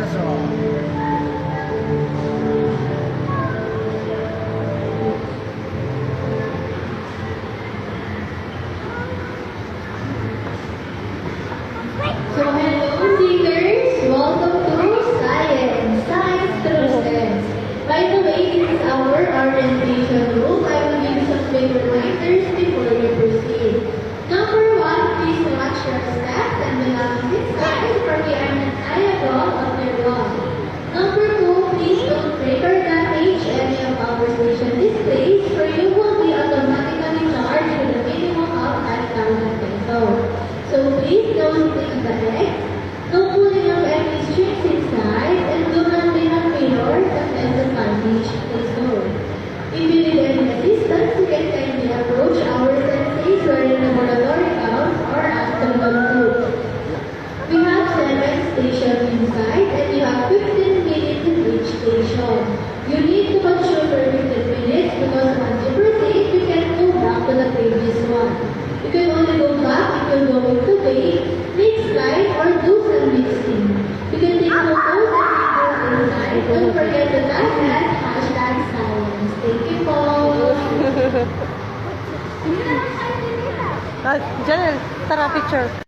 So, hello, seekers! Welcome to Science through Sense. By the way, this is our orientation room. I will give you some quick reminders before we proceed. Number one, please watch your steps and belongings inside for we are not liable of your wall. Number two, please don't break or damage any of our station displays for you will be automatically charged with a minimum of 5,000 pesos. So please don't disconnect, no pulling of any strings inside, and do not lean on mirrors unless the package is sold. If you need any assistance, you can kindly approach our senseis who are in the laboratory house or astronaut group. We have 7 stations inside and you have 15 minutes in each station. You need to consume for 15 minutes because once you proceed, you can go back to the previous one. You can only go back if you're going to bake, make slide, or do some mixing. You can take photos and videos inside. Don't forget to tag at #science. Thank you po. Janelle, tara picture.